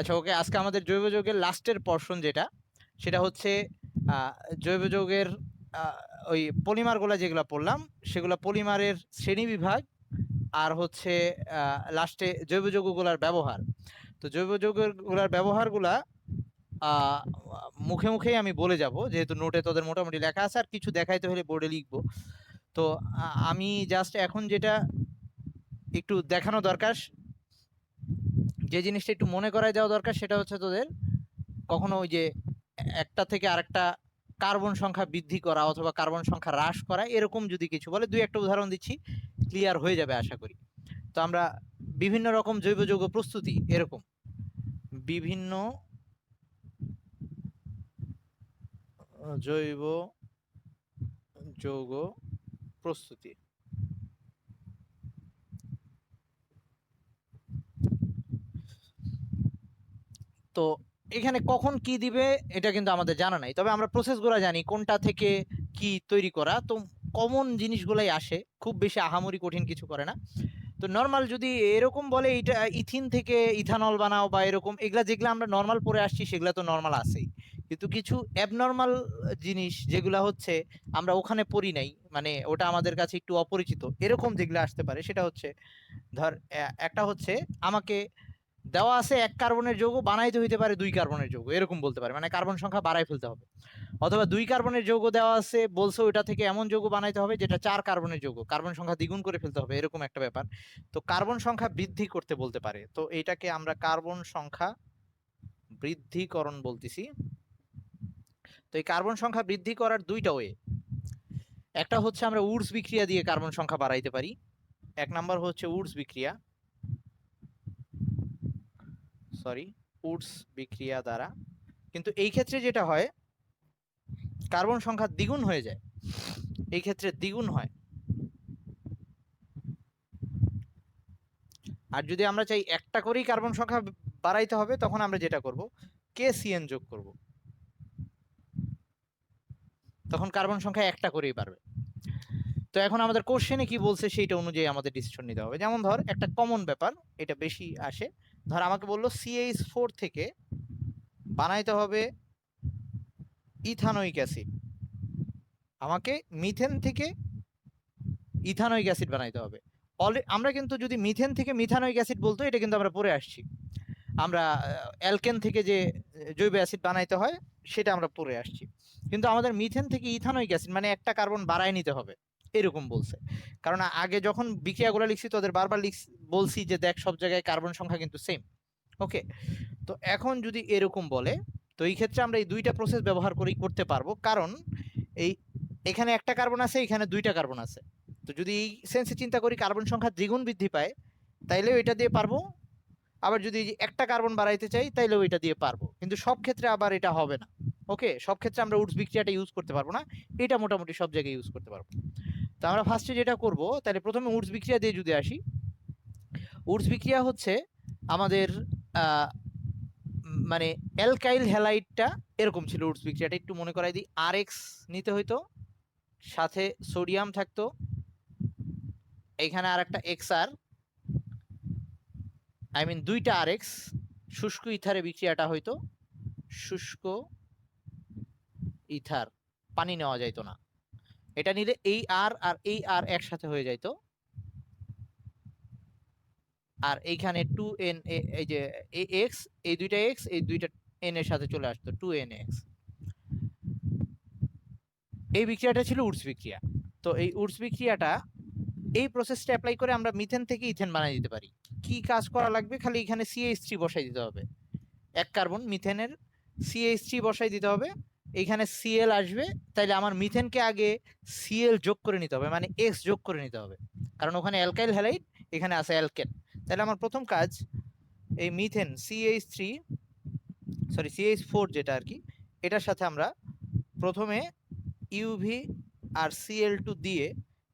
আচ্ছা ওকে, আজকে আমাদের জৈব যৌগের লাস্টের পোর্শন যেটা, সেটা হচ্ছে জৈব যৌগের ওই পলিমারগুলো যেগুলো পড়লাম, সেগুলো পলিমারের শ্রেণী বিভাগ, আর হচ্ছে লাস্টে জৈব যৌগগুলোর ব্যবহার। তো জৈব যৌগগুলোর ব্যবহারগুলা আহ, মুখে মুখেই আমি বলে যাব, যেহেতু নোটে তোদের মোটামুটি লেখা আছে, আর কিছু দেখাইতে হলে বোর্ডে লিখবো। তো আমি জাস্ট এখন যেটা একটু দেখানো দরকার, যে জিনিসটা একটু মনে করাই দেওয়া দরকার, সেটা হচ্ছে তোদের কখনো ওই যে একটা থেকে আরেকটা কার্বন সংখ্যা বৃদ্ধি করা অথবা কার্বন সংখ্যা হ্রাস করা, এরকম যদি কিছু বলে, দুই একটা উদাহরণ দিচ্ছি, ক্লিয়ার হয়ে যাবে আশা করি। তো আমরা বিভিন্ন রকম জৈব যৌগ প্রস্তুতি, এরকম বিভিন্ন জৈব যৌগ প্রস্তুতি। তো এখানে কখন কি দিবে এটা কিন্তু আমাদের জানা নাই, তবে আমরা প্রসেসগুলো জানি কোনটা থেকে কি তৈরি করা। তো কমন জিনিসগুলাই আসে, খুব বেশি আহামরি কঠিন কিছু করে না। তো নর্মাল যদি এরকম বলে এটা ইথিন থেকে ইথানল বানাও বা এরকম, এগুলা যেগুলো আমরা নর্মাল পড়ে আসছি সেগুলো তো নর্মাল আছেই, কিন্তু কিছু অ্যাবনর্মাল জিনিস যেগুলা হচ্ছে আমরা ওখানে পড়ি নাই, মানে ওটা আমাদের কাছে একটু অপরিচিত, এরকম যেগুলো আসতে পারে, সেটা হচ্ছে ধর একটা হচ্ছে আমাকে দেওয়া আছে এক কার্বনের যৌগ বানাইতে হইতে পারে দুই কার্বনের যৌগ, এরকম বলতে পারে, মানে কার্বন সংখ্যা বাড়াই ফেলতে হবে। অথবা দুই কার্বনের যৌগ দেওয়া আছে, বলছে ওইটা থেকে এমন যৌগ বানাইতে হবে যেটা চার কার্বনের যৌগ, কার্বন সংখ্যা দ্বিগুণ করে ফেলতে হবে, এরকম একটা ব্যাপার। তো কার্বন সংখ্যা বৃদ্ধি করতে বলতে পারে, তো এইটাকে আমরা কার্বন সংখ্যা বৃদ্ধিকরণ বলতেছি। তো এই কার্বন সংখ্যা বৃদ্ধি করার দুইটা ওয়ে, একটা হচ্ছে আমরা উডস বিক্রিয়া দিয়ে কার্বন সংখ্যা বাড়াইতে পারি, এক নাম্বার হচ্ছে উডস বিক্রিয়া, সরি, উডস বিক্রিয়া দ্বারা। কিন্তু এই ক্ষেত্রে যেটা হয়, কার্বন সংখ্যা দ্বিগুণ হয়ে যায়, এই ক্ষেত্রে দ্বিগুণ হয়। আর যদি আমরা চাই একটা করেই কার্বন সংখ্যা বাড়াইতে হবে, তখন আমরা যেটা করব, KCN যোগ করব, তখন কার্বন সংখ্যা একটা করেই বাড়বে। তো এখন আমাদের কোশ্চেনে কি বলছে সেইটা অনুযায়ী আমাদের ডিসিশন নিতে হবে। যেমন ধর একটা কমন ব্যাপার, এটা বেশি আসে, ধর আমাকে বললো CH4 থেকে বানাইতে হবে ইথানোইক অ্যাসিড, আমাকে মিথেন থেকে ইথানোইক অ্যাসিড বানাইতে হবে। আমরা কিন্তু যদি মিথেন থেকে মিথানোইক অ্যাসিড বলতো, এটা কিন্তু আমরা পড়ে আসছি, আমরা অ্যালকেন থেকে যে জৈব অ্যাসিড বানাইতে হয় সেটা আমরা পড়ে আসছি। কিন্তু আমাদের মিথেন থেকে ইথানোইক অ্যাসিড মানে একটা কার্বন বাড়ায় নিতে হবে, এরকম বলছে। কারণ আগে যখন বিক্রিয়াগুলো লিখছি তোদের বারবার বলছি যে দেখ সব জায়গায় কার্বন সংখ্যা কিন্তু সেম। ওকে, তো এখন যদি এরকম বলে, তো এই ক্ষেত্রে আমরা এই দুইটা প্রসেস ব্যবহার করেই করতে পারবো, কারণ এই এখানে একটা কার্বন আছে, এখানে দুইটা কার্বন আছে। তো যদি এই সেন্সে চিন্তা করি কার্বন সংখ্যা দ্বিগুণ বৃদ্ধি পায়, তাইলেও এটা দিয়ে পারবো। আবার যদি একটা কার্বন বাড়াইতে চাই তাইলেও এটা দিয়ে পারবো, কিন্তু সব ক্ষেত্রে আবার এটা হবে না। ওকে, সব ক্ষেত্রে আমরা উডস বিক্রিয়াটা ইউজ করতে পারবো না, এটা মোটামুটি সব জায়গায় ইউজ করতে পারবো। তো আমরা ফার্স্টে যেটা করব, তাহলে প্রথমে উডস বিক্রিয়া দিয়ে যদি আসি, উডস বিক্রিয়া হচ্ছে আমাদের মানে অ্যালকাইল হ্যালাইডটা এরকম ছিল, উডস বিক্রিয়াটা একটু মনে করাই দিই, RX নিতে হইতো, সাথে সোডিয়াম থাকতো, এইখানে আর একটা XR, আই মিন দুইটা RX, শুষ্ক ইথারে বিক্রিয়াটা হইতো শুষ্ক ইথার, পানি নেওয়া যাইতো না, এটা নিলে এই আর আর এই আর একসাথে হয়ে যাইতো, আর এইখানে 2N, এই যে এক্স, এই দুইটা এক্স এই দুইটা এন এর সাথে চলে আসতো 2NX। এই বিক্রিয়াটা ছিল উডস বিক্রিয়া। তো এই উডস বিক্রিয়াটা, এই প্রসেসটা অ্যাপ্লাই করে আমরা মিথেন থেকে ইথেন বানিয়ে দিতে পারি। কি কাজ করা লাগবে, খালি এখানে CH3 বসাই দিতে হবে, এক কার্বন মিথেনের CH3 বসাই দিতে হবে, এখানে Cl আসবে, তাইলে আমার মিথেনকে আগে Cl যোগ করে নিতে হবে, মানে X যোগ করে নিতে হবে, কারণ ওখানে অ্যালকাইল হ্যালাইড, এখানে আছে অ্যালকেন। তাহলে আমার প্রথম কাজ, এই মিথেন CH4 যেটা আর কি, এটার সাথে আমরা প্রথমে ইউভি আর Cl2 দিয়ে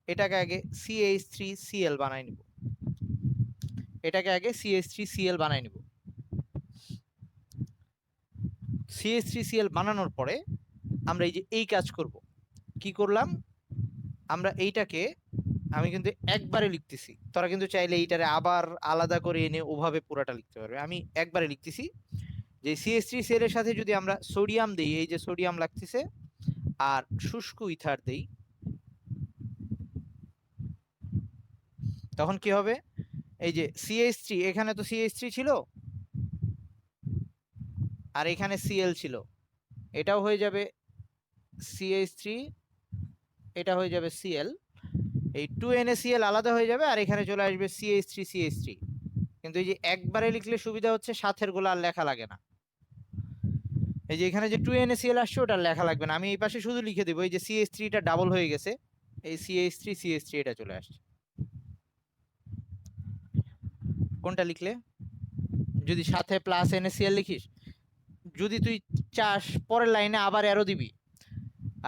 এটাকে আগে CH3Cl বানাই নিব, এটাকে আগে CH3Cl বানাই নিব। CH3Cl বানানোর পরে আমরা এই যে এই কাজ করব, কি করলাম, আমরা এইটাকে আমি কিন্তু একবারে লিখতেছি, তোরা কিন্তু চাইলে এইটারে আবার আলাদা করে এনে ওভাবে পুরাটা লিখতে পারবে। আমি একবারে লিখতেছি যে CH3 এর সাথে যদি আমরা সোডিয়াম দেই, এই যে সোডিয়াম লাগতেছে, আর শুষ্ক ইথার দেই, তখন কি হবে? এই যে CH3, এখানে তো CH3 ছিল আর এখানে Cl ছিল, এটাও হয়ে যাবে CH3, এটা হয়ে যাবে Cl, এই 2NaCl আলাদা হয়ে যাবে আর এখানে চলে আসবে CH3 কিন্তু এই যে একবারে লিখলে সুবিধা হচ্ছে সাথের গুলো আর লেখা লাগে না। এই যে এখানে যে 2NaCl আসছে ওটা লেখা লাগবে না, আমি এই পাশে শুধু লিখে দেবো এই যে CH3 টা ডাবল হয়ে গেছে, এই CH3 এটা চলে আসছে। কোনটা লিখলে? যদি সাথে প্লাস NaCl লিখিস, যদি তুই চাস পরের লাইনে আবার অ্যারো দিবি।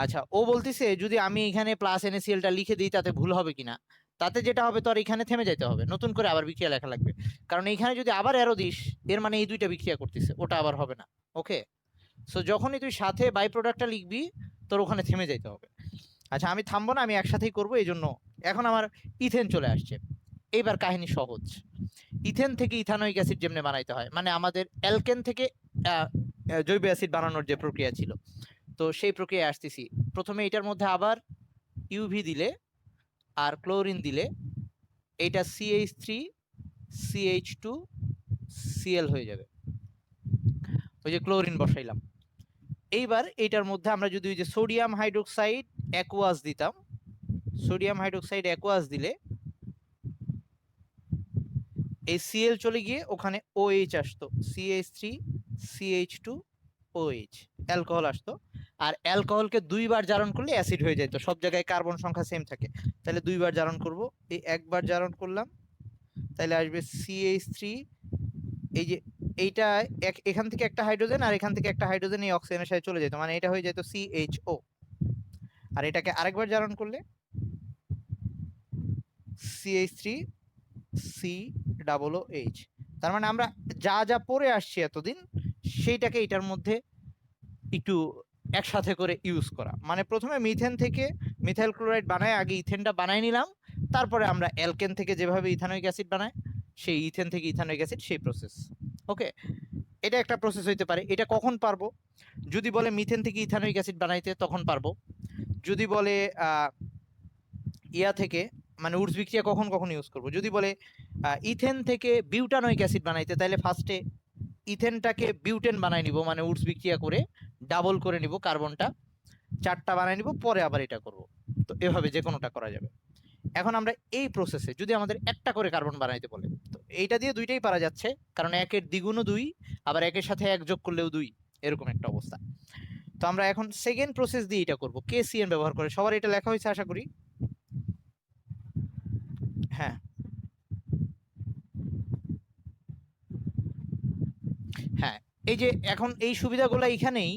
আচ্ছা, ও বলতিছে যদি আমি এখানে প্লাস NaCl টা লিখে দিই তাতে ভুল হবে কিনা। তাতে যেটা হবে তোর এখানে থেমে যাইতে হবে, নতুন করে আবার বিক্রিয়া লেখা লাগবে, কারণ এখানে যদি আবার অ্যারো দিস এর মানে এই দুইটা বিক্রিয়া করতেছে, ওটা আবার হবে না। ওকে, সো যখনই তুই সাথে বাই প্রোডাক্টটা লিখবি তোর ওখানে থেমে যাইতে হবে। আচ্ছা, আমি থামবো না, আমি একসাথেই করবো, এই জন্য এখন আমার ইথেন চলে আসছে। এইবার কাহিনী সহজ। ইথেন থেকে ইথানোয়িক অ্যাসিড যেমনি বানাইতে হয়, মানে আমাদের অ্যালকেন থেকে জৈব অ্যাসিড বানানোর যে প্রক্রিয়া ছিল, তো সেই প্রক্রিয়ায় আসতেছি। প্রথমে এটার মধ্যে আবার ইউভি দিলে আর ক্লোরিন দিলে এটা CH3CH2Cl হয়ে যাবে, ওই যে ক্লোরিন বসাইলাম। এইবার এইটার মধ্যে আমরা যদি ওই যে সোডিয়াম হাইড্রোক্সাইড অ্যাকুয়াস দিতাম, সোডিয়াম হাইড্রোক্সাইড অ্যাকুয়াস দিলে এই Cl চলে গিয়ে ওখানে OH আসতো, CH3CH2OH, অ্যালকোহল আসতো। আর অ্যালকোহলকে দুইবার জারণ করলে অ্যাসিড হয়ে যেত, সব জায়গায় কার্বন সংখ্যা সেম থাকে, তাহলে দুইবার জারণ করব, এই একবার জারণ করলাম তাহলে আসবে CH3, এই যে এইটা এখান থেকে একটা হাইড্রোজেন আর এখান থেকে একটা হাইড্রোজেন এই অক্সিজেনের সাথে চলে যেত, মানে এটা হয়ে যেত CHO। আর এটাকে আরেকবার জারণ করলে CH3COOH। তার মানে আমরা যা যা পড়ে আসছি এতদিন সেইটাকে এটার মধ্যে একটু একসাথে করে ইউজ করা, মানে প্রথমে মিথেন থেকে মিথাইল ক্লোরাইড বানায়, আগে ইথেনটা বানাই নিলাম, তারপরে আমরা অ্যালকেন থেকে যেভাবে ইথানোয়িক অ্যাসিড বানায় সেই ইথেন থেকে ইথানোয়িক অ্যাসিড, সেই প্রসেস। ওকে, এটা একটা প্রসেস হইতে পারে। এটা কখন পারবো? যদি বলে মিথেন থেকে ইথানোয়িক অ্যাসিড বানাইতে তখন পারবো। যদি বলে ইয়া থেকে, মানে উডস বিক্রিয়া কখন কখন ইউজ করব, যদি বলে ইথেন থেকে বিউটানোয়িক অ্যাসিড বানাইতে, তাহলে ফার্স্টে ইথেনটাকে বিউটেন বানাই নিব, মানে উডস বিক্রিয়া করে ডাবল করে নিব, কার্বনটা 4টা বানাই নিব, পরে আবার এটা করব। তো এভাবে যে কোনোটা করা যাবে। এখন আমরা এই প্রসেসে যদি আমাদের একটা করে কার্বন বানাইতে বলে, তো এইটা দিয়ে দুইটাই পারা যাচ্ছে, কারণ একের দ্বিগুণও 2, আবার একের সাথে 1 যোগ করলেও 2, এরকম একটা অবস্থা। তো আমরা এখন সেকেন্ড প্রসেস দিয়ে এটা করব, KCN ব্যবহার করে। সবার এটা লেখা হয়েছে আশা করি। হ্যাঁ হ্যাঁ, এই যে এখন এই সুবিধাগুলো এখানেই,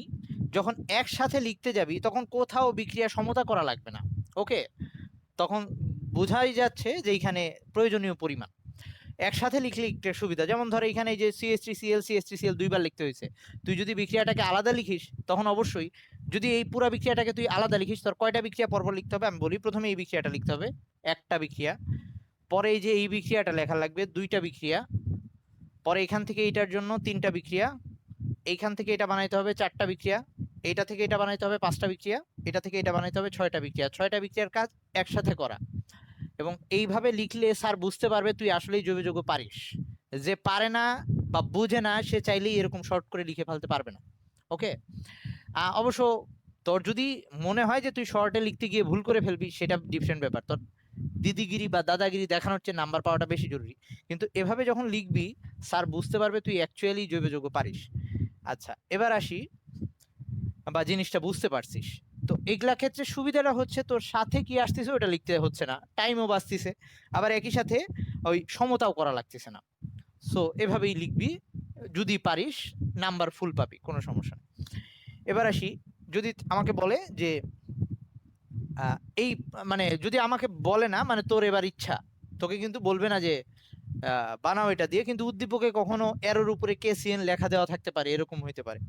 যখন একসাথে লিখতে যাবি তখন কোথাও বিক্রিয়া সমতা করা লাগবে না। ওকে, তখন বোঝাই যাচ্ছে যে এখানে প্রয়োজনীয় পরিমাণ একসাথে লিখলে একটু সুবিধা। যেমন ধর এখানে এই যে CH3Cl দুইবার লিখতে হয়েছে, তুই যদি বিক্রিয়াটাকে আলাদা লিখিস তখন অবশ্যই, যদি এই পুরো বিক্রিয়াটাকে তুই আলাদা লিখিস তোর কয়টা বিক্রিয়া পরপর লিখতে হবে আমি বলি। প্রথমে এই বিক্রিয়াটা লিখতে হবে, একটা বিক্রিয়া, পরে এই যে এই বিক্রিয়াটা লেখা লাগবে, 2টা বিক্রিয়া, পরে এখান থেকে এটার জন্য 3টা বিক্রিয়া, এইখান থেকে এটা বানাইতে হবে 4টা বিক্রিয়া, এটা থেকে এটা বানাইতে হবে 5টা বিক্রিয়া, এটা থেকে এটা বানাইতে হবে 6টা বিক্রিয়া। 6টা বিক্রিয়ার কাজ একসাথে করা। এবং এইভাবে লিখলে স্যার বুঝতে পারবে তুই আসলেই জৈব যৌগ পারিস। যে পারে না বা বুঝে না সে চাইলেই এরকম শর্ট করে লিখে ফেলতে পারবে না। ওকে, অবশ্য তোর যদি মনে হয় যে তুই শর্টে লিখতে গিয়ে ভুল করে ফেলবি সেটা ডিফারেন্ট ব্যাপার, তোর দিদিগিরি বা দাদাগিরি দেখানোর চেয়ে নাম্বার পাওয়াটা বেশি জরুরি। কিন্তু এভাবে যখন লিখবি স্যার বুঝতে পারবে তুই অ্যাকচুয়ালি জৈব যৌগ পারিস। আচ্ছা, এবার আসি, বা জিনিসটা বুঝতে পারছিস। তো এগুলা ক্ষেত্রে সুবিধাটা হচ্ছে তোর সাথে কি আসতেছে ওটা লিখতে হচ্ছে না, টাইমও বাঁচতেছে, আবার একই সাথে ওই সমতাও করা লাগতেছে না। সো এভাবেই লিখবি, যদি পারিস নাম্বার ফুল পাবি, কোনো সমস্যা নেই। এবার আসি, যদি আমাকে বলে যে এই, মানে যদি আমাকে বলে না, মানে তোর এবার ইচ্ছা, তোকে কিন্তু বলবে না যে বানাও এটা দিয়ে, কিন্তু উদ্দীপকে কখনো এরোর উপরে KCN লেখা দেওয়া থাকতে পারে, এরকম হইতে পারে।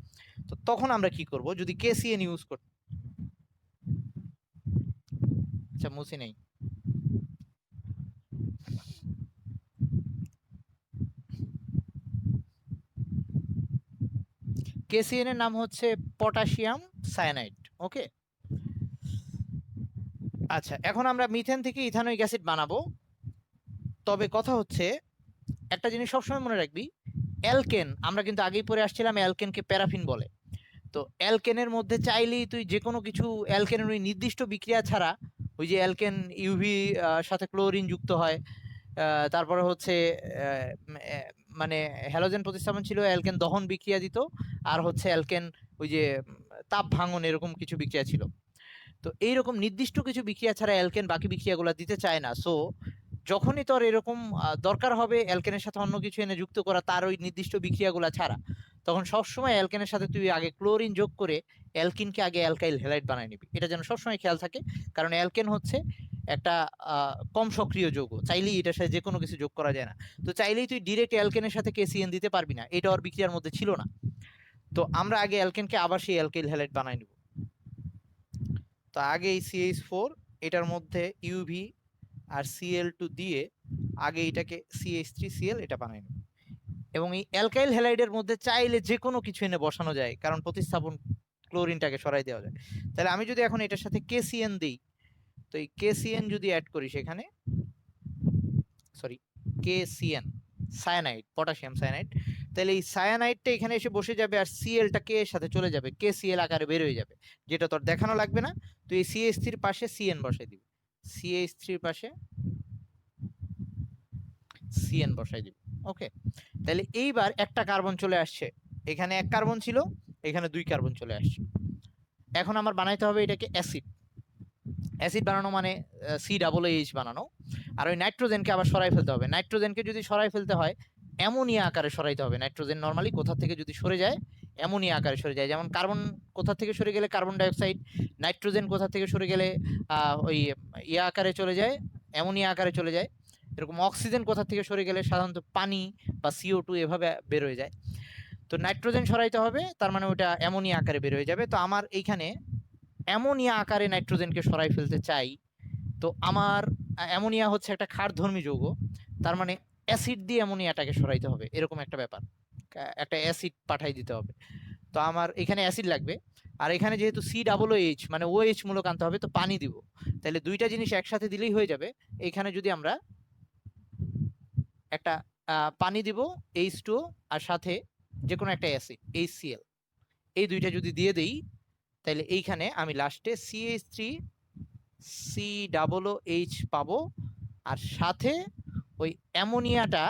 তো তখন আমরা কি করব যদি KCN ইউজ করি? আচ্ছা, মুছি নেই। KCN এর নাম হচ্ছে পটাশিয়াম সায়ানাইড। ওকে, আচ্ছা এখন আমরা মিথেন থেকে ইথানোয়িক অ্যাসিড বানাবো। তবে কথা হচ্ছে একটা জিনিস সবসময় মনে রাখবি, অ্যালকেন আমরা কিন্তু আগেই পড়ে আসছিলাম, অ্যালকেনকে প্যারাফিন বলে। তো অ্যালকেনের মধ্যে চাইলেই তুই যে কোনো কিছু, অ্যালকেনের ওই নির্দিষ্ট বিক্রিয়া ছাড়া, ওই যে অ্যালকেন ইউভি সাথে ক্লোরিন যুক্ত হয়, তারপরে হচ্ছে মানে হ্যালোজেন প্রতিস্থাপন ছিল, অ্যালকেন দহন বিক্রিয়া দিত, আর হচ্ছে অ্যালকেন ওই যে তাপ ভাঙন এরকম কিছু বিক্রিয়া ছিল। তো এইরকম নির্দিষ্ট কিছু বিক্রিয়া ছাড়া অ্যালকেন বাকি বিক্রিয়াগুলো দিতে চায় না। সো যখনই তোর এরকম দরকার হবে অ্যালকেনের সাথে অন্য কিছু এনে যুক্ত করা তার ওই নির্দিষ্ট বিক্রিয়াগুলো ছাড়া, তখন সবসময় অ্যালকেনের সাথে তুই আগে ক্লোরিন যোগ করে অ্যালকিনকে আগে অ্যালকাইল হ্যালাইড বানায় নিবি। এটা যেন সবসময় খেয়াল থাকে, কারণ অ্যালকেন হচ্ছে একটা কম সক্রিয় যৌগ, চাইলেই এটার সাথে যে কোনো কিছু যোগ করা যায় না। তো চাইলেই তুই ডিরেক্ট অ্যালকেনের সাথে KCN দিতে পারবি না, এটা ওর বিক্রিয়ার মধ্যে ছিল না। তো আমরা আগে অ্যালকেনকে আবার সেই অ্যালকাইল হ্যালাইড বানায় নিব। তো আগে এই CH4 এটার মধ্যে ইউভি আর Cl2 দিয়ে আগে এটাকে CH3Cl এটা বানাই নেব। এবং এই অ্যালকাইল হ্যালাইডের মধ্যে চাইলে যে কোনো কিছু এনে বসানো যায়, কারণ প্রতিস্থাপন ক্লোরিনটাকে সরাই দেওয়া যায়। তাহলে আমি যদি এখন এটার সাথে KCN দিই, তো এই KCN যদি অ্যাড করি সেখানে, sorry KCN cyanide, potassium cyanide, তাহলে এই সায়ানাইডটা এখানে এসে বসে যাবে আর Clটা কে এর সাথে চলে যাবে, KCl আকারে বের হয়ে যাবে, যেটা তোর দেখানো লাগবে না। তো এই CH3 পাশে CN বসাই দিবি, CH3 পাশে CN বসাই দিবি। ওকে, তাহলে এইবার একটা কার্বন চলে আসছে, এখানে এক কার্বন ছিল, এখানে দুই কার্বন চলে আসছে। এখন আমার বানাইতে হবে এটাকে অ্যাসিড। অ্যাসিড বানানো মানে COOH বানানো। আর ওই নাইট্রোজেনকে আবার সরাই ফেলতে হবে। নাইট্রোজেনকে যদি সরাই ফেলতে হয় অ্যামোনিয়া আকারে সরাইতে হবে। নাইট্রোজেন নর্মালি কোথা থেকে যদি সরে যায় অ্যামোনিয়া আকারে সরে যায়, যেমন কার্বন কোথা থেকে সরে গেলে কার্বন ডাইঅক্সাইড, নাইট্রোজেন কোথা থেকে সরে গেলে ওই ইয়া আকারে চলে যায়, অ্যামোনিয়া আকারে চলে যায়। এরকম অক্সিজেন কোথা থেকে সরে গেলে সাধারণত পানি বা CO2 এভাবে বের হয়ে যায়। তো নাইট্রোজেন সরাইতে হবে, তার মানে ওটা অ্যামোনিয়া আকারে বের হয়ে যাবে। তো আমার এইখানে অ্যামোনিয়া আকারে নাইট্রোজেনকে সরাই ফেলতে চাই। তো আমার অ্যামোনিয়া হচ্ছে একটা ক্ষারধর্মী যৌগ, তার মানে অ্যাসিড দিয়ে অ্যামোনিয়াটাকে সরাইতে হবে, এরকম একটা ব্যাপার, একটা অ্যাসিড পাঠাই দিতে হবে। তো আমার এখানে অ্যাসিড লাগবে, আর এখানে যেহেতু COOH মানে OH মূলক আনতে হবে, তো পানি দিব। তাহলে দুইটা জিনিস একসাথে দিলেই হয়ে যাবে। এখানে যদি আমরা একটা পানি দিব H2O, আর সাথে যে কোনো একটা অ্যাসিড HCl, এই দুইটা যদি দিয়ে দেই, তাহলে এইখানে আমি লাস্টে CH3COOH পাবো, আর সাথে ওই অ্যামোনিয়াটা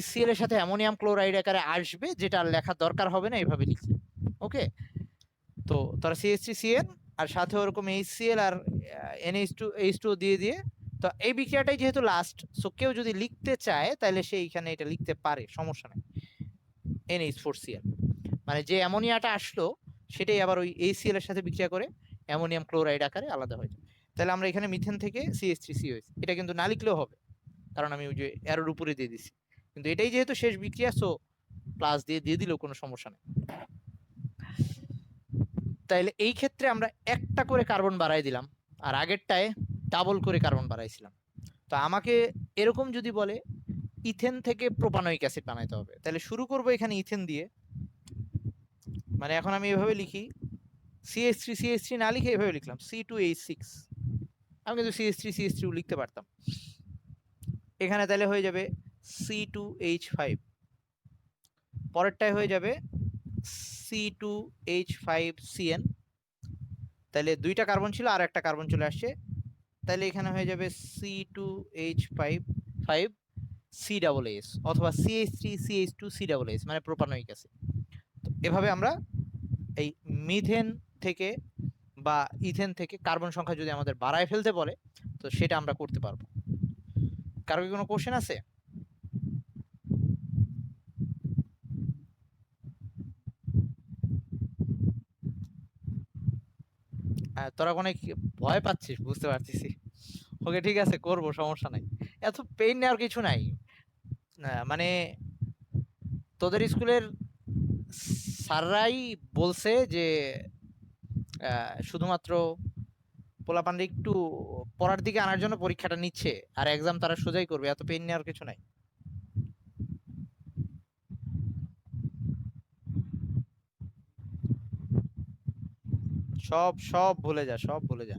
HCl এর সাথে অ্যামোনিয়াম ক্লোরাইড আকারে আসবে, যেটা আর লেখার দরকার হবে না, এইভাবে লিখলে। ওকে, তো তোরা CH3CN আর সাথে ওরকম HCl আর NH2H2O দিয়ে দিয়ে, তো এই বিক্রিয়াটাই যেহেতু লাস্ট, সো কেউ যদি লিখতে চায় তাহলে সে এইখানে এটা লিখতে পারে, সমস্যা নেই, NH4Cl, মানে যে অ্যামোনিয়াটা আসলো সেটাই আবার ওই HCl এর সাথে বিক্রিয়া করে অ্যামোনিয়াম ক্লোরাইড আকারে আলাদা হয়ে যায়। তাহলে আমরা এখানে মিথেন থেকে CH3COH, এটা কিন্তু না লিখলেও হবে, কারণ আমি ওই যে অ্যারোর উপরে দিয়ে দিছি, কিন্তু এটাই যেহেতু শেষ বিক্রিয়া, সো প্লাস দিয়ে দিয়ে দিলেও কোনো সমস্যা নেই। তাইলে এই ক্ষেত্রে আমরা একটা করে কার্বন বাড়াই দিলাম, আর আগেরটায় ডাবল করে কার্বন বাড়াইছিলাম। তো আমাকে এরকম যদি বলে ইথেন থেকে প্রোপানোয়িক অ্যাসিড বানাইতে হবে, তাহলে শুরু করব এখানে ইথেন দিয়ে। মানে এখন আমি এভাবে লিখি, CH3 না লিখে এভাবে লিখলাম C2H6, আমি কিন্তু CH3 লিখতে পারতাম। এখানে তাহলে হয়ে যাবে C2H5, পরেরটায় হয়ে যাবে C2H5CN, তাহলে দুইটা কার্বন ছিল আর একটা কার্বন চলে আসছে, তাহলে এখানে হয়ে যাবে C2H5 5COOH, অথবা CH3CH2COOH, মানে প্রোপানোয়িক অ্যাসিড। তো এভাবে আমরা এই মিথেন থেকে বা ইথেন থেকে কার্বন সংখ্যা যদি আমাদের বাড়ায় ফেলতে বলে, তো সেটা আমরা করতে পারবো। কারো কি কোনো কোশ্চেন আছে? তোরা কোনো ভয় পাচ্ছিস বুঝতে পারতেছি। ওকে ঠিক আছে, করব, সমস্যা নাই, এত পেইন নেওয়ার কিছু নাই। মানে তোদের স্কুলের স্যাররাই বলছে যে শুধুমাত্র পোলাপানরা একটু পড়ার দিকে আনার জন্য পরীক্ষাটা নিচ্ছে, আর এক্সাম তারা সোজাই করবে, এত পেইন নেওয়ার কিছু নাই। সব সব ভুলে যা, সব ভুলে যা।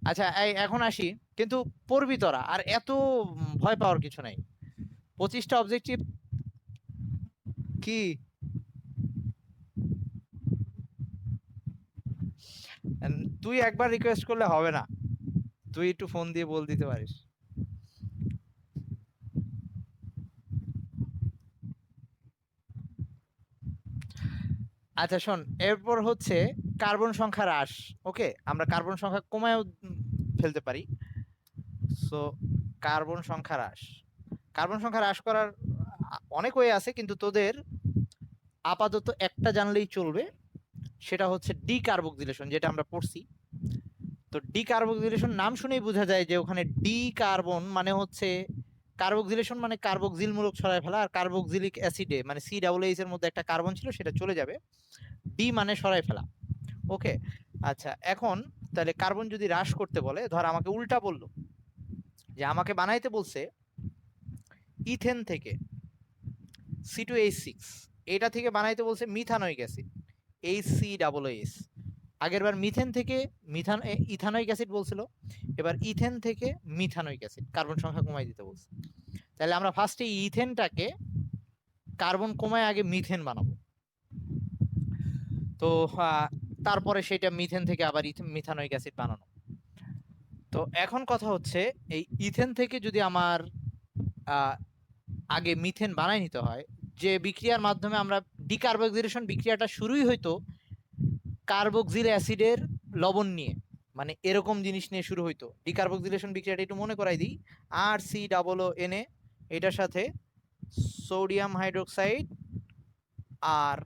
আচ্ছা এখন আসি, কিন্তু পড়বি তোরা, আর এত ভয় পাওয়ার কিছু নাই। 25টা অবজেক্টিভ কি? তুই একবার রিকোয়েস্ট করলে হবে না, তুই একটু ফোন দিয়ে বল দিতে পারিস। আচ্ছা শোন, এরপর হচ্ছে কার্বন সংখ্যা হ্রাস। ওকে, আমরা কার্বন সংখ্যা কমায়ও ফেলতে পারি। সো কার্বন সংখ্যা হ্রাস, কার্বন সংখ্যা হ্রাস করার অনেক ওয়ে আছে, কিন্তু তোদের আপাতত একটা জানলেই চলবে, সেটা হচ্ছে ডিকার্বক্সিলেশন, যেটা আমরা পড়ছি। তো ডিকার্বক্সিলেশন নাম শুনেই বোঝা যায় যে ওখানে ডি কার্বন মানে হচ্ছে কার্বক্সিলেশন মানে কার্বক্সিল মূলক সরায় ফেলা, আর কার্বক্সিলিক অ্যাসিডে মানে COOH এর মধ্যে একটা কার্বন ছিল, সেটা চলে যাবে। ডি মানে সরায় ফেলা। ওকে, আচ্ছা এখন তাহলে কার্বন যদি হ্রাস করতে বলে, ধর আমাকে উল্টা বললো, যে আমাকে বানাইতে বলছে ইথেন থেকে C2H6, এটা থেকে বানাইতে বলছে মিথানোইক অ্যাসিড HCOOH। আগের বার মিথেন থেকে ইথানোইক অ্যাসিড বলছিল, এবার ইথেন থেকে মিথানোইক অ্যাসিড, কার্বন সংখ্যা কমাই দিতে বলছে। তাহলে আমরা ফার্স্টে ইথেনটাকে কার্বন কমায় আগে মিথেন বানাবো, তো তারপরে সেটা মিথেন থেকে আবার মিথানোইক অ্যাসিড বানানো। তো এখন কথা হচ্ছে, এই ইথেন থেকে যদি আমার আগে মিথেন বানাই নিতে হয়, যে বিক্রিয়ার মাধ্যমে আমরা ডিকার্বক্সিলেশন বিক্রিয়াটা শুরুই হইতো কার্বক্সিল অ্যাসিডের লবণ নিয়ে, মানে এরকম জিনিস নিয়ে শুরু হইতো ডিকার্বক্সিলেশন বিক্রিয়াটা, একটু মনে করাই দিই। RCOO এটার সাথে সোডিয়াম হাইড্রোক্সাইড আর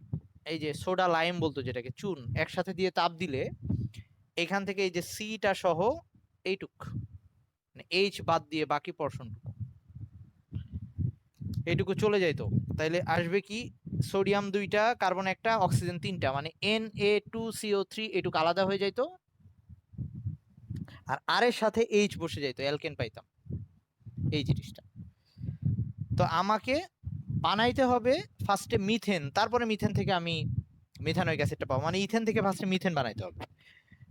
এই যে সোডা লাইম বলতো যেটাকে, চুন, একসাথে দিয়ে তাপ দিলে এখান থেকে এই যে সিটা সহ এইটুক, মানে এইচ বাদ দিয়ে বাকি পর্শনটুকু এইটুকু চলে যাইতো। তাইলে আসবে কি, সোডিয়াম 2টা, কার্বন 1টা, অক্সিজেন 3টা, মানে Na2CO3 এটুকু আলাদা হয়ে যাইতো, আর আর এর সাথে এইচ বসে যাইতো, অ্যালকেন পাইতাম, এই জিনিসটা। তো আমাকে বানাইতে হবে ফার্স্টে মিথেন, তারপরে মিথেন থেকে আমি মিথানোইক অ্যাসিডটা পাবো, মানে ইথেন থেকে ফার্স্টে মিথেন বানাইতে হবে।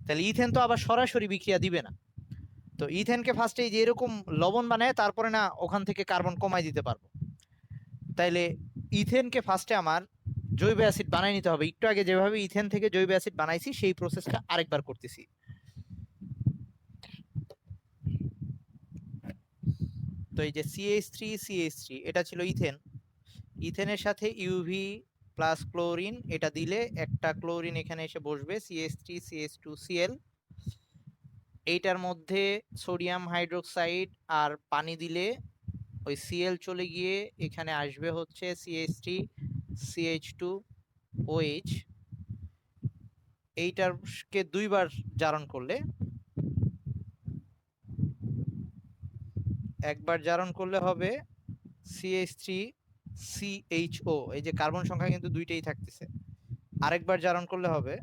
তাহলে ইথেন তো আবার সরাসরি বিক্রিয়া দিবে না, তো ইথেনকে ফার্স্টে এই যে এরকম লবণ বানায় তারপরে না ওখান থেকে কার্বন কমাই দিতে পারবো। তাইলে ইথেনকে ফার্স্টে আমার জৈব অ্যাসিড বানাই নিতে হবে, একটু আগে যেভাবে ইথেন থেকে জৈব অ্যাসিড বানাইছি সেই প্রসেসটা আরেকবার করতেছি। তো এই যে CH3 এটা ছিল ইথেন, ইথেনের সাথে ইউভি প্লাস ক্লোরিন এটা দিলে একটা ক্লোরিন এখানে এসে বসবে, CH3CH2Cl। এইটার মধ্যে সোডিয়াম হাইড্রোক্সাইড আর পানি দিলে ওই Cl চলে গিয়ে এখানে আসবে হচ্ছে CH3CH2OH। এইটারকে দুইবার জারণ করলে, একবার জারণ করলে হবে CH3CHO, এই যে কার্বন সংখ্যা কিন্তু দুইটাই থাকতেছে, আরেকবার জারণ করলে হবে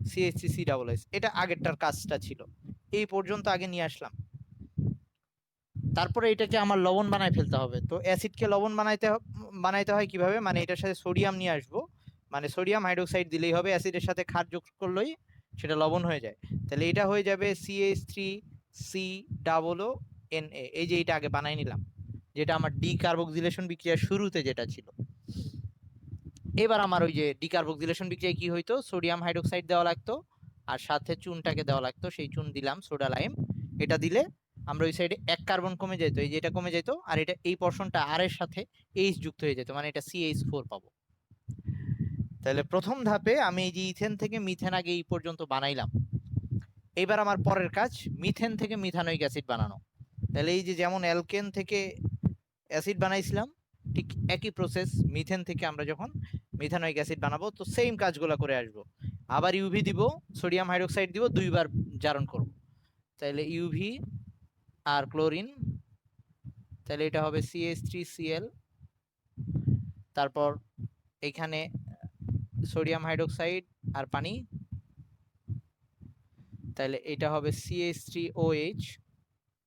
CH3COOH। এটা আগেরটার কাজটা ছিল, এই পর্যন্ত আগে নিয়ে আসলাম। তারপরে এটাকে আমার লবণ বানায় ফেলতে হবে। তো অ্যাসিডকে লবণ বানাইতে হয় কিভাবে, মানে এটার সাথে সোডিয়াম নিয়ে আসবো, মানে সোডিয়াম হাইড্রোক্সাইড দিলেই হবে, অ্যাসিডের সাথে ক্ষার যোগ করলেই সেটা লবণ হয়ে যায়। তাহলে এটা হয়ে যাবে CH3COONA, এই যে এটা আগে বানাই নিলাম, যেটা আমার ডিকার্বক্সিলেশন বিক্রিয়ার শুরুতে যেটা ছিল। এবার আমার ওই যে ডিকার্বক্সিলেশন বিক্রিয়ায় কি হইতো, সোডিয়াম হাইড্রোক্সাইড দেওয়া লাগতো আর সাথে চুনটাকে দেওয়া লাগতো, সেই চুন দিলাম, সোডা লাইম এটা দিলে আমরা ওই সাইডে এক কার্বন কমে যেত, এই যে এটা কমে যেত, আর এটা এই পোরশনটা আর এর সাথে এইচ যুক্ত হয়ে যেত, মানে এটা CH4 পাবো। তাহলে প্রথম ধাপে আমি এই যে ইথেন থেকে মিথেন আগে এই পর্যন্ত বানাইলাম, এবার আমার পরের কাজ মিথেন থেকে মিথানোইক অ্যাসিড বানানো। তাহলে এই যে যেমন অ্যালকেন থেকে অ্যাসিড বানাইছিলাম, ঠিক একই প্রসেস মিথেন থেকে আমরা যখন মিথানোইক অ্যাসিড বানাবো, তো সেম কাজগুলো করে আসবো। আবার ইউভি দিব, সোডিয়াম হাইড্রোক্সাইড দিব, দুইবার জারণ করব। তাহলে ইউভি আর ক্লোরিন, তাহলে এটা হবে CH3Cl, তারপর এখানে সোডিয়াম হাইড্রোক্সাইড আর পানি, তাহলে এটা হবে CH3OH,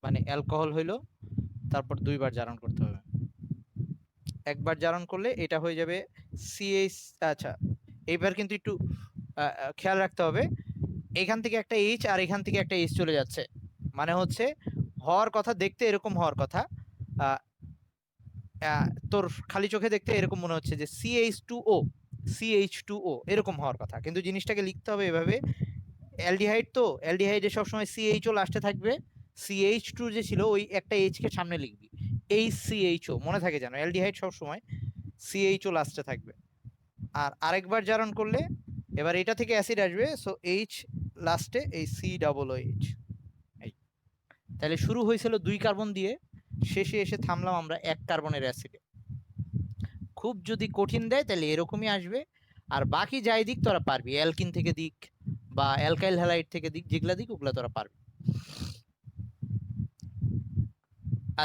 মানে অ্যালকোহল হইলো, তারপর 2বার জারণ করতে হবে। একবার জারণ করলে এটা হয়ে যাবে সিএইচ। আচ্ছা, এইবার কিন্তু একটু খেয়াল রাখতে হবে, এখান থেকে একটা এইচ আর এখান থেকে একটা এইচ চলে যাচ্ছে, মানে হচ্ছে হওয়ার কথা দেখতে এরকম হওয়ার কথা। আহ, তোর খালি চোখে দেখতে এরকম মনে হচ্ছে যে CH2O, CH2O এরকম হওয়ার কথা, কিন্তু জিনিসটাকে লিখতে হবে এভাবে। অ্যালডিহাইড তো, অ্যালডিহাইডে সবসময় CHO লাস্টে থাকবে, CH2 যে ছিল ওই একটা এইচ কে সামনে লিখবি, HCHO মনে থাকে যেন, অ্যালডিহাইড সবসময় CHO লাস্টে থাকবে। আর আরেকবার জারণ করলে এবার এটা থেকে অ্যাসিড আসবে, সো এইচ লাস্টে এই COOH। এই তাহলে শুরু হয়েছিল 2 কার্বন দিয়ে, শেষে এসে থামলাম আমরা 1 কার্বনের অ্যাসিডে। খুব যদি কঠিন দেয় তাহলে এরকমই আসবে, আর বাকি যাই দিক তোরা পারবি, অ্যালকিন থেকে দিক বা অ্যালকাইল হ্যালাইড থেকে দিক, যেগুলা দিক ওগুলা তোরা পারবি।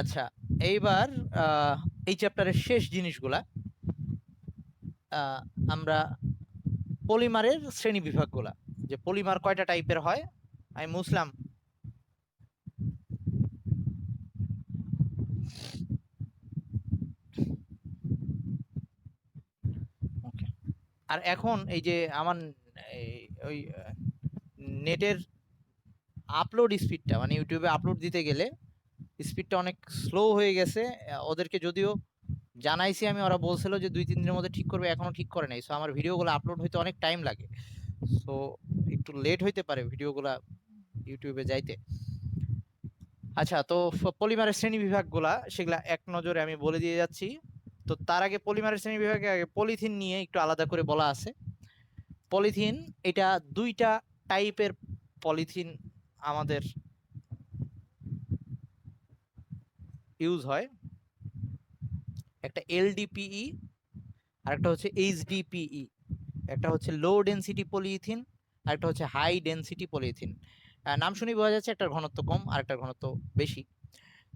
আচ্ছা, এইবার এই চ্যাপ্টারের শেষ জিনিসগুলা আমরা পলিমারের শ্রেণী বিভাগগুলা, যে পলিমার কয়টা টাইপের হয়। আমি মুছলাম। ওকে। আর এখন এই যে আমার ওই নেটের আপলোড স্পিডটা, মানে ইউটিউবে আপলোড দিতে গেলে স্পিডটা অনেক স্লো হয়ে গেছে। ওদেরকে যদিও জানাইছি আমি, ওরা বলছিল যে 2-3 দিনের মধ্যে ঠিক করবে, এখনো ঠিক করে নাই। সো আমার ভিডিওগুলো আপলোড হইতে অনেক টাইম লাগে, সো একটু লেট হইতে পারে ভিডিওগুলা ইউটিউবে যাইতে। আচ্ছা, তো পলিমারের শ্রেণী বিভাগগুলা সেগুলা এক নজরে আমি বলে দিয়ে যাচ্ছি। তো তার আগে পলিমারের শ্রেণী বিভাগে আগে পলিথিন নিয়ে একটু আলাদা করে বলা আছে। পলিথিন, এটা 2টা টাইপের পলিথিন আমাদের ইউজ হয়। একটা LDPE আর একটা হচ্ছে HDPE। একটা হচ্ছে লো ডেনসিটি পলিথিন আর একটা হচ্ছে হাই ডেনসিটি পলিথিন। নাম শুনে বোঝা যাচ্ছে একটা ঘনত্ব কম আর একটা ঘনত্ব বেশি।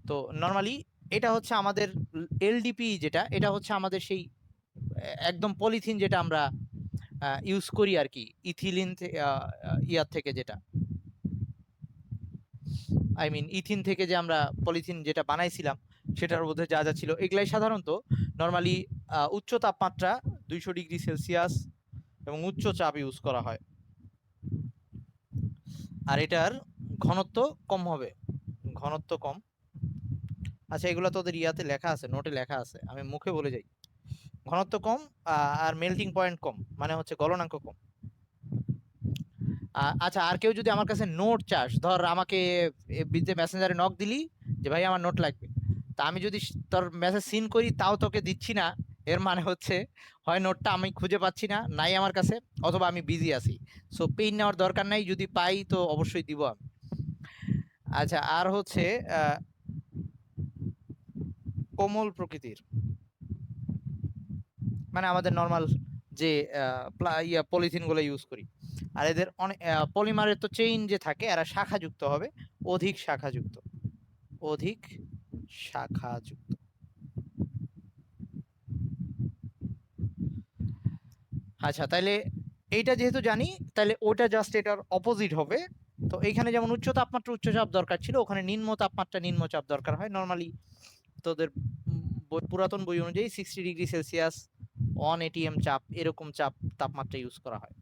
তো নর্মালি এটা হচ্ছে আমাদের LDPE, যেটা এটা হচ্ছে আমাদের সেই একদম পলিথিন যেটা আমরা ইউজ করি আর কি, ইথিলিন ইয়ার থেকে, যেটা আই মিন ইথিন থেকে যে আমরা পলিথিন যেটা বানাইছিলাম সেটার মধ্যে যা যা ছিল এগুলাই সাধারণত নর্মালি উচ্চ তাপমাত্রা 200 ডিগ্রি সেলসিয়াস এবং উচ্চ চাপ ইউজ করা হয়। আর এটার ঘনত্ব কম হবে, ঘনত্ব কম। আচ্ছা, এগুলো তোদের ইয়াতে লেখা আছে, নোটে লেখা আছে, আমি মুখে বলে যাই। ঘনত্ব কম, আর মেল্টিং পয়েন্ট কম, মানে হচ্ছে গলনাঙ্ক কম। আচ্ছা, আর কেউ যদি আমার কাছে নোট চাস, ধর আমাকে এফবিতে মেসেঞ্জারে নক দিলি যে ভাই আমার নোট লাগবে, তা আমি যদি তোর মেসেজ সিন করি তাও তোকে দিচ্ছি না, এর মানে হচ্ছে হয় নোটটা আমি খুঁজে পাচ্ছি না, নাই আমার কাছে, অথবা আমি বিজি আছি। সো পেইন নেওয়ার দরকার নাই, যদি পাই তো অবশ্যই দিব আমি। আচ্ছা, আর হচ্ছে কোমল প্রকৃতির, মানে আমাদের নর্মাল যে পলিথিন গুলো ইউজ করি। আর এদের অনেক পলিমারের তো চেইন যে থাকে, এরা শাখাযুক্ত হবে, অধিক শাখাযুক্ত, অধিক শাখাযুক্ত। আচ্ছা, তাইলে এইটা যেহেতু জানি, তাহলে ওটা জাস্ট এটার অপোজিট হবে। তো এইখানে যেমন উচ্চ তাপমাত্রা উচ্চ চাপ দরকার ছিল, ওখানে নিম্ন তাপমাত্রা নিম্ন চাপ দরকার হয়। নর্মালি তোদের পুরাতন বই অনুযায়ী 60 ডিগ্রি সেলসিয়াস 1 ATM চাপ, এরকম চাপ তাপমাত্রা ইউজ করা হয়।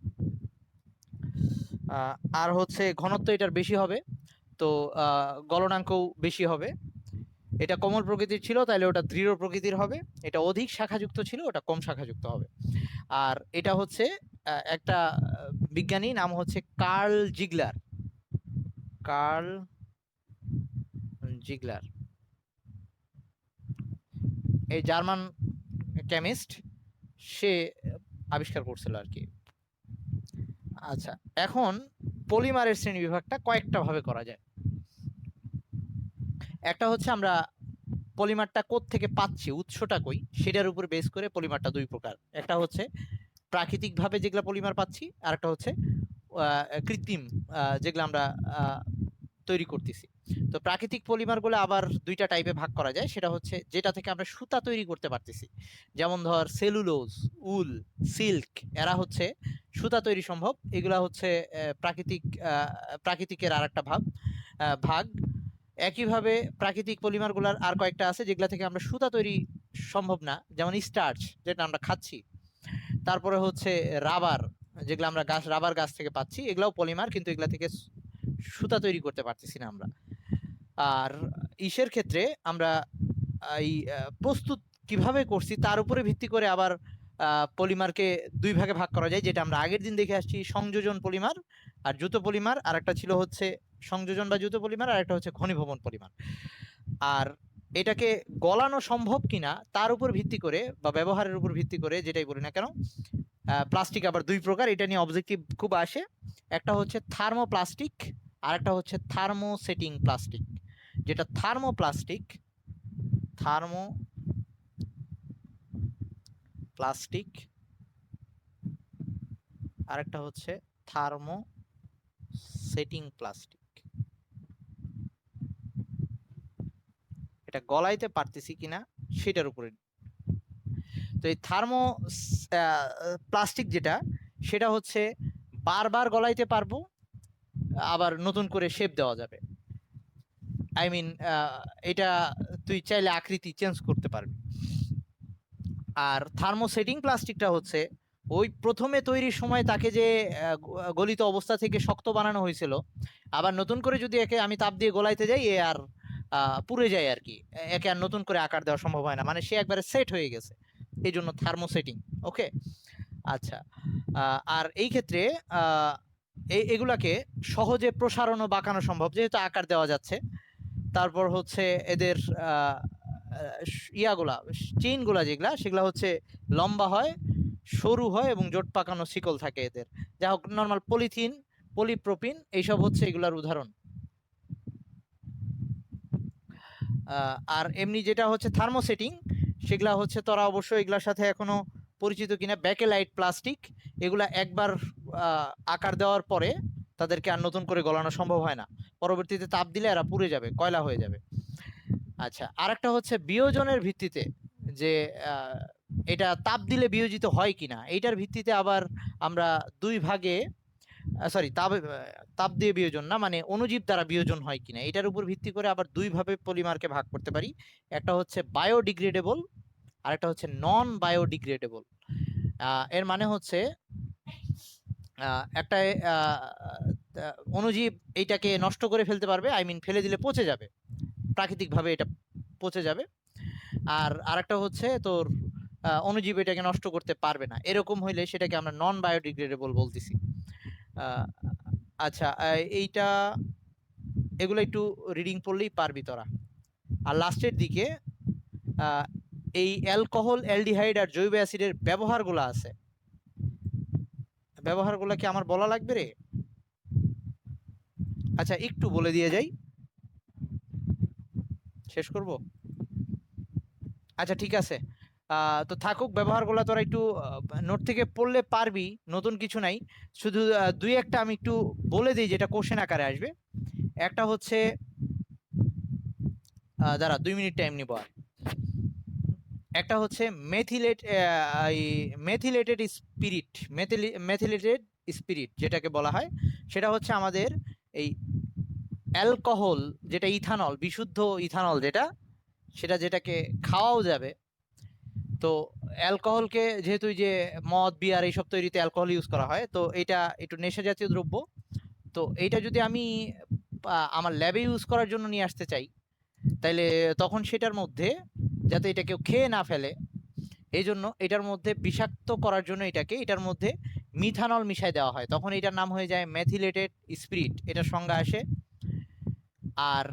আর হচ্ছে ঘনত্ব এটার বেশি হবে, তো গলনাঙ্কও বেশি হবে। এটা কোমল প্রকৃতির ছিল তাহলে ওটা দৃঢ় প্রকৃতির হবে, এটা অধিক শাখাযুক্ত ছিল ওটা কম শাখাযুক্ত হবে। আর এটা হচ্ছে একটা বিজ্ঞানী, নাম হচ্ছে কার্ল জিগলার, কার্ল জিগলার, এই জার্মান কেমিস্ট, সে আবিষ্কার করছিল আর কি। আচ্ছা, এখন পলিমারের শ্রেণী বিভাগটা কয়েকটা ভাবে করা যায়। একটা হচ্ছে আমরা পলিমারটা থেকে পাচ্ছি, উৎসটা কই, সেটার উপর বেস করে পলিমারটা 2 প্রকার। একটা হচ্ছে প্রাকৃতিক ভাবে যেগুলা পলিমার পাচ্ছি, আর একটা হচ্ছে কৃত্রিম, যেগুলো আমরা তৈরি করতেছি। তো প্রাকৃতিক পলিমার গুলো আবার 2টা টাইপে ভাগ করা যায়, সেটা হচ্ছে যেটা থেকে আমরা সুতা তৈরি করতে পারতেছি, যেমন ধর সেলুলোজ, উল, সিল্ক, এরা হচ্ছে সুতা তৈরি সম্ভব। এগুলা হচ্ছে প্রাকৃতিকের আর একটা ভাগ। একইভাবে প্রাকৃতিক পলিমারগুলোর আর কয়েকটা আছে যেগুলা থেকে আমরা সুতা তৈরি সম্ভব না, যেমন স্টার্চ যেটা আমরা খাচ্ছি। তারপরে হচ্ছে রাবার, যেগুলো আমরা রাবার গাছ থেকে পাচ্ছি, এগুলাও পলিমার, কিন্তু এগুলা থেকে সুতা তৈরি করতে পারতেছি না আমরা। আর ইসের ক্ষেত্রে আমরা এই প্রস্তুত কিভাবে করছি তার উপরে ভিত্তি করে আবার পলিমারকে দুই ভাগে ভাগ করা যায়, যেটা আমরা আগের দিন দেখে আসছি, সংযোজন পলিমার আর জুতো পলিমার। আর একটা ছিল হচ্ছে সংযোজন বা জুতো পলিমার, আর একটা হচ্ছে ঘনীভবন পলিমার। আর এটাকে গলানো সম্ভব কিনা তার উপর ভিত্তি করে বা ব্যবহারের উপর ভিত্তি করে, যেটাই বলি না কেন, প্লাস্টিক আবার দুই প্রকার, এটা নিয়ে অবজেক্টিভ খুব আসে। একটা হচ্ছে থার্মোপ্লাস্টিক আর একটা হচ্ছে থার্মোসেটিং প্লাস্টিক। যেটা থার্মোপ্লাস্টিক, আর একটা হচ্ছে থার্মোসেটিং প্লাস্টিক। এটা গলাইতে পারতেছি কিনা সেটার উপরে। তো এই প্লাস্টিক যেটা, সেটা হচ্ছে বারবার গলাইতে পারবো, আবার নতুন করে শেপ দেওয়া যাবে। আই মিন এটা তুই চাইলে আকৃতি চেঞ্জ করতে পারবি। আর থার্মোসেটিং প্লাস্টিকটা হচ্ছে ওই প্রথমে তৈরির সময় তাকে যে গলিত অবস্থা থেকে শক্ত বানানো হয়েছিল, আবার নতুন করে যদি একে আমি তাপ দিয়ে গলাইতে যাই, এ আর পুড়ে যায় আর কি, একে আর নতুন করে আকার দেওয়া সম্ভব হয় না, মানে সে একবারে সেট হয়ে গেছে, এই জন্য থার্মোসেটিং। ওকে, আচ্ছা। আর এই ক্ষেত্রে এগুলাকে সহজে প্রসারণ ও বাঁকানো সম্ভব, যেহেতু আকার দেওয়া যাচ্ছে। তারপর হচ্ছে এদের ইয়াগুলা, চেইনগুলা যেগুলা, সেগুলা হচ্ছে লম্বা হয়, সরু হয় এবং জোট পাকানো শিকল থাকে এদের। যা হোক, নর্মাল পলিথিন, পলিপ্রোপিন, এইসব হচ্ছে এগুলার উদাহরণ। আর এমনি যেটা হচ্ছে থার্মোসেটিং, সেগুলা হচ্ছে তোরা অবশ্যই এগুলার সাথে এখনো পরিচিত কিনা, ব্যাকেলাইট প্লাস্টিক। এগুলা একবার আকার দেওয়ার পরে তাদেরকে আর নতুন করে গলানো সম্ভব হয় না, পরবর্তীতে তাপ দিলে এরা পুড়ে যাবে, কয়লা হয়ে যাবে। আচ্ছা, আরেকটা হচ্ছে বিয়োজনের ভিত্তিতে, যে এটা তাপ দিলে বিয়োজিত হয় কিনা, এইটার ভিত্তিতে আবার আমরা দুই ভাগে, সরি, তাপ দিয়ে বিয়োজন না, মানে অণুজীব দ্বারা বিয়োজন হয় কিনা, এটার উপর ভিত্তি করে আবার দুই ভাবে পলিমারকে ভাগ করতে পারি। একটা হচ্ছে বায়োডিগ্রেডেবল আর একটা হচ্ছে নন বায়োডিগ্রেডেবল। এর মানে হচ্ছে একটা অণুজীব এইটাকে নষ্ট করে ফেলতে পারবে, আই মিন ফেলে দিলে পচে যাবে, প্রাকৃতিকভাবে এটা পচে যাবে। আর আরেকটা হচ্ছে তোর অণুজীব এটাকে নষ্ট করতে পারবে না, এরকম হইলে সেটাকে আমরা নন বায়োডিগ্রেডেবল বলতেছি। আচ্ছা, এইটা এগুলো একটু রিডিং পড়লেই পারবি তোরা। আর লাস্টের দিকে এই অ্যালকোহল, অ্যালডিহাইড আর জৈব অ্যাসিডের ব্যবহারগুলো আছে, ব্যবহারগুলো কি আমার বলা লাগবে রে? আচ্ছা, একটু বলে দিয়ে যাই, শেষ করব। আচ্ছা, ঠিক আছে। তো থাকুক ব্যবহারগুলো, তোরা একটু নোট থেকে পড়লে পারবি, নতুন কিছু নাই। শুধু দুই একটা আমি একটু বলে দিই যেটা কোশ্চেন আকারে আসবে। একটা হচ্ছে, দাঁড়া 2 মিনিট টাইম নিব। একটা হচ্ছে মেথিলেটেড স্পিরিট, মেথিলেটেড স্পিরিট যেটাকে বলা হয়, সেটা হচ্ছে আমাদের এই অ্যালকোহল, যেটা ইথানল, বিশুদ্ধ ইথানল যেটা, সেটা যেটাকে খাওয়াও যাবে। তো অ্যালকোহলকে যেহেতু যে মদ বিয়ার এইসব তৈরিতে অ্যালকোহল ইউজ করা হয়, তো এটা একটু নেশা জাতীয় দ্রব্য। তো এইটা যদি আমি আমার ল্যাবে ইউজ করার জন্য নিয়ে আসতে চাই, তাইলে তখন সেটার মধ্যে, যাতে এটা কেউ খেয়ে না ফেলে, এই জন্য এটার মধ্যে বিষাক্ত করার জন্য এটার মধ্যে মিথানল মিশাই দেওয়া হয়, তখন এটার নাম হয়ে যায় মেথিলেটেড স্পিরিট, এটার সংজ্ঞা আসে। আর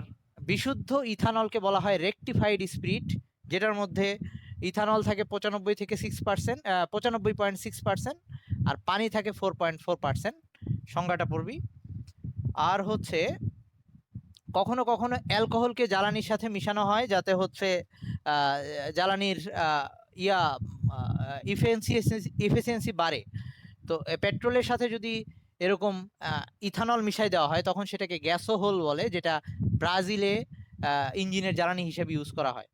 বিশুদ্ধ ইথানলকে বলা হয় রেকটিফাইড স্পিরিট, যেটার মধ্যে ইথানল থাকে 95.6%, আর পানি থাকে 4.4%, সংজ্ঞাটা পড়বি। আর হচ্ছে কখনো কখনো অ্যালকোহলকে জ্বালানির সাথে মিশানো হয়, যাতে হচ্ছে জ্বালানির ইফিসিয়েন্সি বাড়ে। তো পেট্রোলের সাথে যদি এরকম ইথানল মিশাই দেওয়া হয়, তখন সেটাকে গ্যাসোহল বলে, যেটা ব্রাজিলে ইঞ্জিনের জ্বালানি হিসেবে ইউজ করা হয়।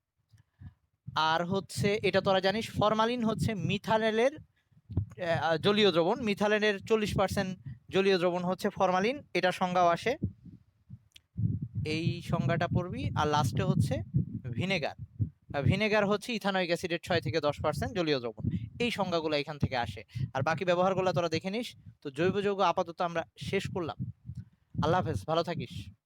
আর হচ্ছে এটা তোরা জানিস, ফরমালিন হচ্ছে মিথানলের জলীয় দ্রবণ, মিথানলের 40% জলীয় দ্রবণ হচ্ছে ফরমালিন, এটা সংজ্ঞাও আসে। এই সংজ্ঞাটা পড়বি। আর লাস্টে হচ্ছে ভিনেগার। ভিনেগার হচ্ছে ইথানোয়িক অ্যাসিডের 6 থেকে 10% জলীয় দ্রবণ। এই সংজ্ঞাগুলো এখান থেকে আসে। আর বাকি ব্যবহারগুলো তোরা দেখে নিস। তো জৈব যৌগ আপাতত আমরা শেষ করলাম। আল্লাহ হাফেজ, ভালো থাকিস।